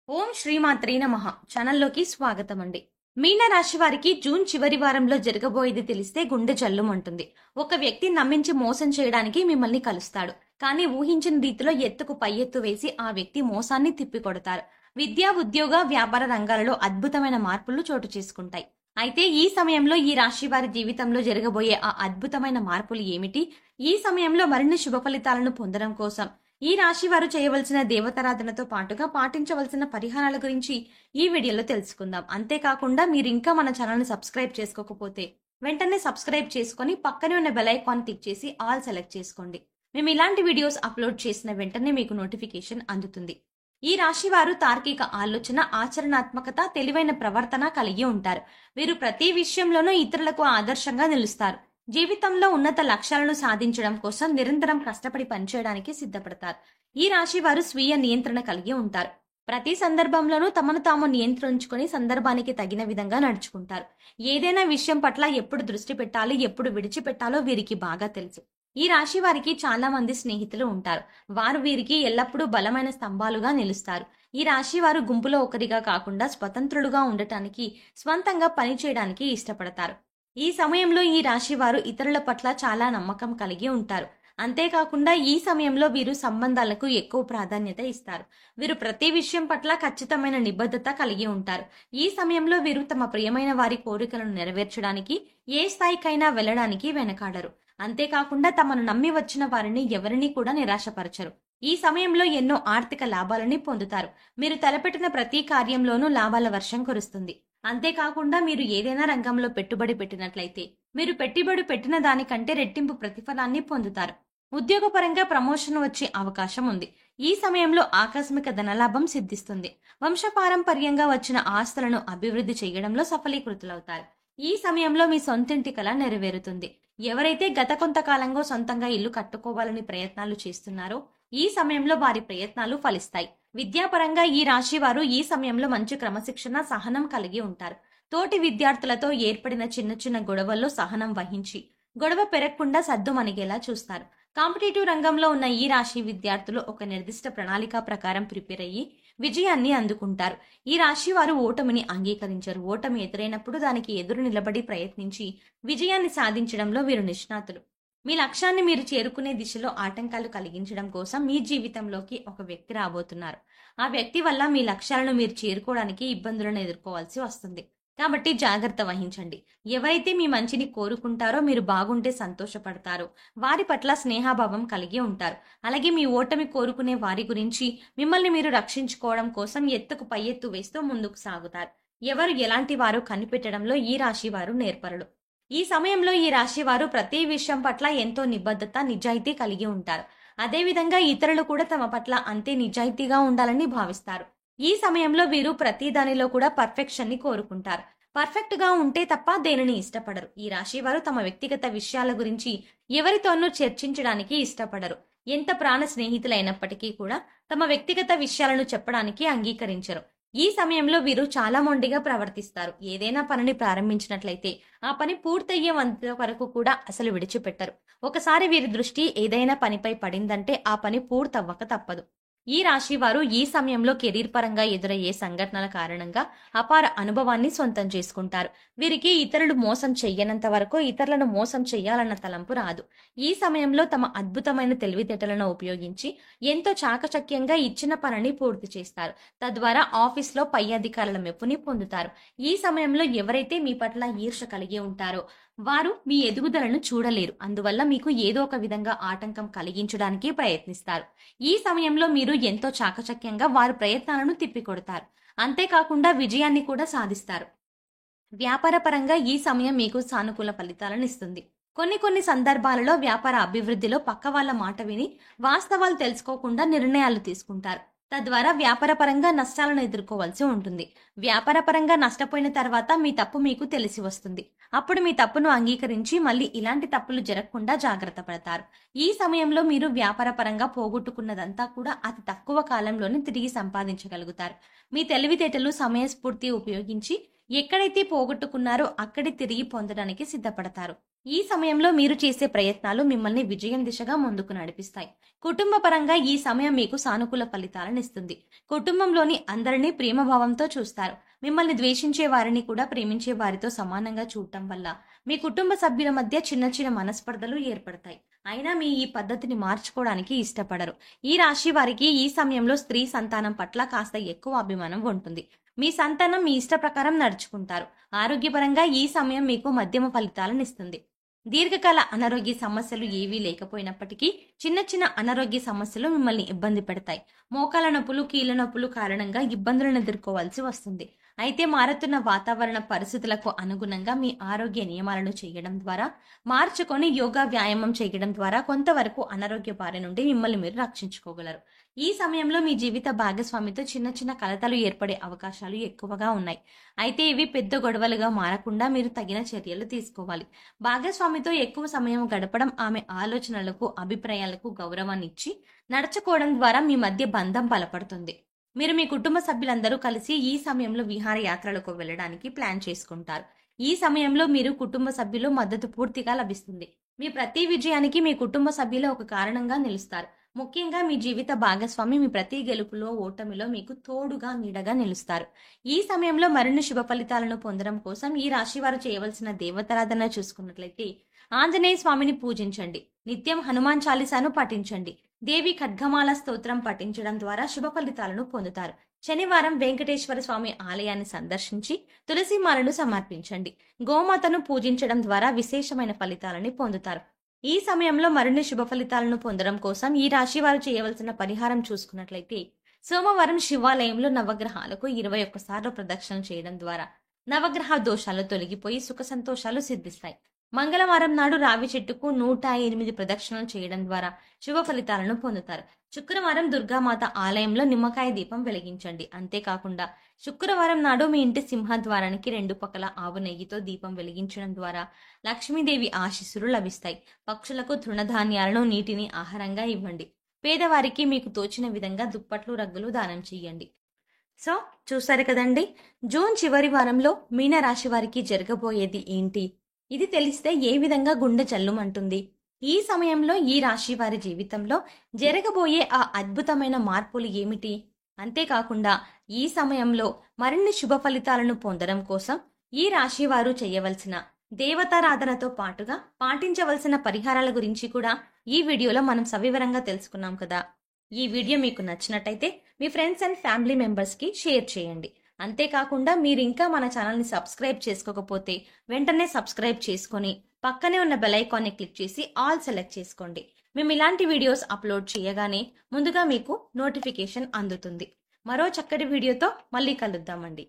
ఓం శ్రీమాత్రే నమః ఛానల్లోకి స్వాగతం అండి. మీన రాశి వారికి జూన్ చివరి వారంలో జరగబోయేది తెలిస్తే గుండె జల్లుమంటుంది. ఒక వ్యక్తి నమ్మించి మోసం చేయడానికి మిమ్మల్ని కలుస్తాడు. కానీ ఊహించిన రీతిలో ఎత్తుకు పై ఎత్తు వేసి ఆ వ్యక్తి మోసాన్ని తిప్పికొడతారు. విద్యా, ఉద్యోగ, వ్యాపార రంగాలలో అద్భుతమైన మార్పులు చోటు చేసుకుంటాయి. అయితే ఈ సమయంలో ఈ రాశి వారి జీవితంలో జరగబోయే ఆ అద్భుతమైన మార్పులు ఏమిటి? ఈ సమయంలో మరిన్ని శుభ ఫలితాలను పొందడం కోసం ఈ రాశి వారు చేయవలసిన దేవతారాధనతో పాటుగా పాటించవలసిన పరిహారాల గురించి ఈ వీడియోలో తెలుసుకుందాం. అంతేకాకుండా మీరు ఇంకా మన ఛానల్ని సబ్స్క్రైబ్ చేసుకోకపోతే వెంటనే సబ్స్క్రైబ్ చేసుకొని పక్కనే ఉన్న బెల్ ఐకాన్ క్లిక్ చేసి ఆల్ సెలెక్ట్ చేసుకోండి. మేము ఇలాంటి వీడియోస్ అప్లోడ్ చేసిన వెంటనే మీకు నోటిఫికేషన్ అందుతుంది. ఈ రాశి వారు తార్కిక ఆలోచన, ఆచరణాత్మకత, తెలివైన ప్రవర్తన కలిగి ఉంటారు. వీరు ప్రతి విషయంలోనూ ఇతరులకు ఆదర్శంగా నిలుస్తారు. జీవితంలో ఉన్నత లక్ష్యాలను సాధించడం కోసం నిరంతరం కష్టపడి పనిచేయడానికి సిద్ధపడతారు. ఈ రాశి వారు స్వీయ నియంత్రణ కలిగి ఉంటారు. ప్రతి సందర్భంలోనూ తమను తాము నియంత్రించుకొని సందర్భానికి తగిన విధంగా నడుచుకుంటారు. ఏదైనా విషయం పట్ల ఎప్పుడు దృష్టి పెట్టాలి, ఎప్పుడు విడిచిపెట్టాలో వీరికి బాగా తెలుసు. ఈ రాశి వారికి చాలా మంది స్నేహితులు ఉంటారు. వారు వీరికి ఎల్లప్పుడూ బలమైన స్తంభాలుగా నిలుస్తారు. ఈ రాశి వారు గుంపులో ఒకరిగా కాకుండా స్వతంత్రులుగా ఉండటానికి, స్వంతంగా పని చేయడానికి ఇష్టపడతారు. ఈ సమయంలో ఈ రాశి వారు ఇతరుల పట్ల చాలా నమ్మకం కలిగి ఉంటారు. అంతేకాకుండా ఈ సమయంలో వీరు సంబంధాలకు ఎక్కువ ప్రాధాన్యత ఇస్తారు. వీరు ప్రతి విషయం పట్ల ఖచ్చితమైన నిబద్ధత కలిగి ఉంటారు. ఈ సమయంలో వీరు తమ ప్రియమైన వారి కోరికలను నెరవేర్చడానికి ఏ స్థాయికైనా వెళ్ళడానికి వెనకాడరు. అంతేకాకుండా తమను నమ్మి వచ్చిన వారిని ఎవరినీ కూడా నిరాశపరచరు. ఈ సమయంలో ఎన్నో ఆర్థిక లాభాలని పొందుతారు. మీరు తలపెట్టిన ప్రతి కార్యంలోనూ లాభాల వర్షం కురుస్తుంది. అంతేకాకుండా మీరు ఏదైనా రంగంలో పెట్టుబడి పెట్టినట్లయితే మీరు పెట్టుబడి పెట్టిన దానికంటే రెట్టింపు ప్రతిఫలాన్ని పొందుతారు. ఉద్యోగపరంగా ప్రమోషన్ వచ్చే అవకాశం ఉంది. ఈ సమయంలో ఆకస్మిక ధనలాభం సిద్ధిస్తుంది. వంశపారంపర్యంగా వచ్చిన ఆస్తులను అభివృద్ధి చేయడంలో సఫలీకృతులవుతారు. ఈ సమయంలో మీ సొంతింటి కల నెరవేరుతుంది. ఎవరైతే గత కొంతకాలంగా సొంతంగా ఇల్లు కట్టుకోవాలని ప్రయత్నాలు చేస్తున్నారో ఈ సమయంలో వారి ప్రయత్నాలు ఫలిస్తాయి. విద్యాపరంగా ఈ రాశి వారు ఈ సమయంలో మంచి క్రమశిక్షణ, సహనం కలిగి ఉంటారు. తోటి విద్యార్థులతో ఏర్పడిన చిన్న చిన్న గొడవల్లో సహనం వహించి గొడవ పెరగకుండా సద్దుమణిగేలా చూస్తారు. కాంపిటేటివ్ రంగంలో ఉన్న ఈ రాశి విద్యార్థులు ఒక నిర్దిష్ట ప్రణాళిక ప్రకారం ప్రిపేర్ అయ్యి విజయాన్ని అందుకుంటారు. ఈ రాశి వారు ఓటమిని అంగీకరించరు. ఓటమి ఎదురైనప్పుడు దానికి ఎదురు నిలబడి ప్రయత్నించి విజయాన్ని సాధించడంలో వీరు నిష్ణాతులు. మీ లక్ష్యాన్ని మీరు చేరుకునే దిశలో ఆటంకాలు కలిగించడం కోసం మీ జీవితంలోకి ఒక వ్యక్తి రాబోతున్నారు. ఆ వ్యక్తి వల్ల మీ లక్ష్యాలను మీరు చేరుకోవడానికి ఇబ్బందులను ఎదుర్కోవాల్సి వస్తుంది. కాబట్టి జాగ్రత్త వహించండి. ఎవరైతే మీ మంచిని కోరుకుంటారో, మీరు బాగుంటే సంతోషపడతారో వారి పట్ల స్నేహభావం కలిగి ఉంటారు. అలాగే మీ ఓటమి కోరుకునే వారి గురించి మిమ్మల్ని మీరు రక్షించుకోవడం కోసం ఎత్తుకు పై ఎత్తు వేస్తూ ముందుకు సాగుతారు. ఎవరు ఎలాంటి వారో కనిపెట్టడంలో ఈ రాశి వారు నేర్పరులు. ఈ సమయంలో ఈ రాశి వారు ప్రతి విషయం పట్ల ఎంతో నిబద్ధత, నిజాయితీ కలిగి ఉంటారు. అదేవిధంగా ఇతరులు కూడా తమ పట్ల అంతే నిజాయితీగా ఉండాలని భావిస్తారు. ఈ సమయంలో వీరు ప్రతి దానిలో కూడా పర్ఫెక్షన్ ని కోరుకుంటారు. పర్ఫెక్ట్ గా ఉంటే తప్ప దేనిని ఇష్టపడరు. ఈ రాశి వారు తమ వ్యక్తిగత విషయాల గురించి ఎవరితోనూ చర్చించడానికి ఇష్టపడరు. ఎంత ప్రాణ స్నేహితులైనప్పటికీ కూడా తమ వ్యక్తిగత విషయాలను చెప్పడానికి అంగీకరించరు. ఈ సమయంలో వీరు చాలా మొండిగా ప్రవర్తిస్తారు. ఏదైనా పనిని ప్రారంభించినట్లయితే ఆ పని పూర్తయ్యేంత వరకు కూడా అసలు విడిచిపెట్టరు. ఒకసారి వీరి దృష్టి ఏదైనా పనిపై పడిందంటే ఆ పని పూర్తవ్వక తప్పదు. ఈ రాశి వారు ఈ సమయంలో కెరీర్ పరంగా ఎదురయ్యే సంఘటనల కారణంగా అపార అనుభవాన్ని సొంతం చేసుకుంటారు. వీరికి ఇతరులు మోసం చెయ్యనంత వరకు ఇతరులను మోసం చెయ్యాలన్న తలంపు రాదు. ఈ సమయంలో తమ అద్భుతమైన తెలివితేటలను ఉపయోగించి ఎంతో చాకచక్యంగా ఇచ్చిన పనిని పూర్తి చేస్తారు. తద్వారా ఆఫీస్లో పై అధికారుల మెప్పుని పొందుతారు. ఈ సమయంలో ఎవరైతే మీ పట్ల ఈర్ష్య కలిగి ఉంటారో వారు మీ ఎదుగుదలను చూడలేరు. అందువల్ల మీకు ఏదో ఒక విధంగా ఆటంకం కలిగించడానికి ప్రయత్నిస్తారు. ఈ సమయంలో మీరు ఎంతో చాకచక్యంగా వారి ప్రయత్నాలను తిప్పికొడతారు. అంతేకాకుండా విజయాన్ని కూడా సాధిస్తారు. వ్యాపార పరంగా ఈ సమయం మీకు సానుకూల ఫలితాలను ఇస్తుంది. కొన్ని సందర్భాలలో వ్యాపార అభివృద్ధిలో పక్క వాళ్ళ మాట విని వాస్తవాలు తెలుసుకోకుండా నిర్ణయాలు తీసుకుంటారు. తద్వారా వ్యాపారపరంగా నష్టాలను ఎదుర్కోవాల్సి ఉంటుంది. వ్యాపారపరంగా నష్టపోయిన తర్వాత మీ తప్పు మీకు తెలిసి వస్తుంది. అప్పుడు మీ తప్పును అంగీకరించి మళ్ళీ ఇలాంటి తప్పులు జరగకుండా జాగ్రత్త పడతారు. ఈ సమయంలో మీరు వ్యాపారపరంగా పోగొట్టుకున్నదంతా కూడా అతి తక్కువ కాలంలోనే తిరిగి సంపాదించగలుగుతారు. మీ తెలివితేటలు, సమయస్ఫూర్తి ఉపయోగించి ఎక్కడైతే పోగొట్టుకున్నారో అక్కడి తిరిగి పొందడానికి సిద్ధపడతారు. ఈ సమయంలో మీరు చేసే ప్రయత్నాలు మిమ్మల్ని విజయం దిశగా ముందుకు నడిపిస్తాయి. కుటుంబ పరంగా ఈ సమయం మీకు సానుకూల ఫలితాలను ఇస్తుంది. కుటుంబంలోని అందరినీ ప్రేమభావంతో చూస్తారు. మిమ్మల్ని ద్వేషించే వారిని కూడా ప్రేమించే వారితో సమానంగా చూడటం వల్ల మీ కుటుంబ సభ్యుల మధ్య చిన్న చిన్న మనస్పర్ధలు ఏర్పడతాయి. అయినా మీ ఈ పద్ధతిని మార్చుకోవడానికి ఇష్టపడరు. ఈ రాశి వారికి ఈ సమయంలో స్త్రీ సంతానం పట్ల కాస్త ఎక్కువ అభిమానం ఉంటుంది. మీ సంతానం మీ ఇష్ట ప్రకారం నడుచుకుంటారు. ఆరోగ్యపరంగా ఈ సమయం మీకు మధ్యమ ఫలితాలను ఇస్తుంది. దీర్ఘకాల అనారోగ్య సమస్యలు ఏవీ లేకపోయినప్పటికీ చిన్న చిన్న అనారోగ్య సమస్యలు మిమ్మల్ని ఇబ్బంది పెడతాయి. మోకాల నొప్పులు, కీళ్ళ నొప్పులు కారణంగా ఇబ్బందులను ఎదుర్కోవాల్సి వస్తుంది. అయితే మారుతున్న వాతావరణ పరిస్థితులకు అనుగుణంగా మీ ఆరోగ్య నియమాలను చేయడం ద్వారా, మార్చుకొని యోగా వ్యాయామం చేయడం ద్వారా కొంతవరకు అనారోగ్య బారి నుండి మిమ్మల్ని మీరు రక్షించుకోగలరు. ఈ సమయంలో మీ జీవిత భాగస్వామితో చిన్న చిన్న కలతలు ఏర్పడే అవకాశాలు ఎక్కువగా ఉన్నాయి. అయితే ఇవి పెద్ద గొడవలుగా మారకుండా మీరు తగిన చర్యలు తీసుకోవాలి. భాగస్వామితో ఎక్కువ సమయం గడపడం, ఆమె ఆలోచనలకు, అభిప్రాయాలకు గౌరవాన్ని ఇచ్చి నడుచుకోవడం ద్వారా మీ మధ్య బంధం బలపడుతుంది. మీరు మీ కుటుంబ సభ్యులందరూ కలిసి ఈ సమయంలో విహారయాత్రలకు వెళ్ళడానికి ప్లాన్ చేసుకుంటారు. ఈ సమయంలో మీరు కుటుంబ సభ్యులు మద్దతు పూర్తిగా లభిస్తుంది. మీ ప్రతి విజయానికి మీ కుటుంబ సభ్యులు ఒక కారణంగా నిలుస్తారు. ముఖ్యంగా మీ జీవిత భాగస్వామి మీ ప్రతి గెలుపులో, ఓటమిలో మీకు తోడుగా, నీడగా నిలుస్తారు. ఈ సమయంలో మరిన్ని శుభ ఫలితాలను పొందడం కోసం ఈ రాశి వారు చేయవలసిన దేవతారాధన చూసుకున్నట్లయితే ఆంజనేయ స్వామిని పూజించండి. నిత్యం హనుమాన్ చాలీసాను పఠించండి. దేవి ఖడ్గమాల స్తోత్రం పఠించడం ద్వారా శుభ ఫలితాలను పొందుతారు. శనివారం వెంకటేశ్వర స్వామి ఆలయాన్ని సందర్శించి తులసి మాలను సమర్పించండి. గోమాతను పూజించడం ద్వారా విశేషమైన ఫలితాలని పొందుతారు. ఈ సమయంలో మరిన్ని శుభ ఫలితాలను పొందడం కోసం ఈ రాశి వారు చేయవలసిన పరిహారం చూసుకున్నట్లయితే సోమవారం శివాలయంలో నవగ్రహాలకు 21 సార్లు ప్రదక్షిణ చేయడం ద్వారా నవగ్రహ దోషాలు తొలగిపోయి సుఖ సంతోషాలు సిద్ధిస్తాయి. మంగళవారం నాడు రావి చెట్టుకు 108 ప్రదక్షిణలు చేయడం ద్వారా శుభ ఫలితాలను పొందుతారు. శుక్రవారం దుర్గామాత ఆలయంలో నిమ్మకాయ దీపం వెలిగించండి. అంతేకాకుండా శుక్రవారం నాడు మీ ఇంటి సింహద్వారానికి 2 పక్కల ఆవు నెయ్యితో దీపం వెలిగించడం ద్వారా లక్ష్మీదేవి ఆశీస్సులు లభిస్తాయి. పక్షులకు తృణధాన్యాలను, నీటిని ఆహారంగా ఇవ్వండి. పేదవారికి మీకు తోచిన విధంగా దుప్పట్లు, రగ్గులు దానం చేయండి. సో చూసారు కదండి, జూన్ చివరి వారంలో మీన రాశి వారికి జరగబోయేది ఏంటి? ఇది తెలిస్తే ఏ విధంగా గుండె జల్లుమంటుంది? ఈ సమయంలో ఈ రాశి వారి జీవితంలో జరగబోయే ఆ అద్భుతమైన మార్పులు ఏమిటి? అంతేకాకుండా ఈ సమయంలో మరిన్ని శుభ ఫలితాలను పొందడం కోసం ఈ రాశి వారు చేయవలసిన దేవతారాధనతో పాటుగా పాటించవలసిన పరిహారాల గురించి కూడా ఈ వీడియోలో మనం సవివరంగా తెలుసుకున్నాం కదా. ఈ వీడియో మీకు నచ్చినట్టయితే మీ ఫ్రెండ్స్ అండ్ ఫ్యామిలీ మెంబర్స్కి షేర్ చేయండి. అంతేకాకుండా మీరు ఇంకా మన ఛానల్ని సబ్స్క్రైబ్ చేసుకోకపోతే వెంటనే సబ్స్క్రైబ్ చేసుకొని పక్కనే ఉన్న బెల్ ఐకాన్ని క్లిక్ చేసి ఆల్ సెలెక్ట్ చేసుకోండి. మేము ఇలాంటి వీడియోస్ అప్లోడ్ చేయగానే ముందుగా మీకు నోటిఫికేషన్ అందుతుంది. మరో చక్కటి వీడియోతో మళ్ళీ కలుద్దామండి.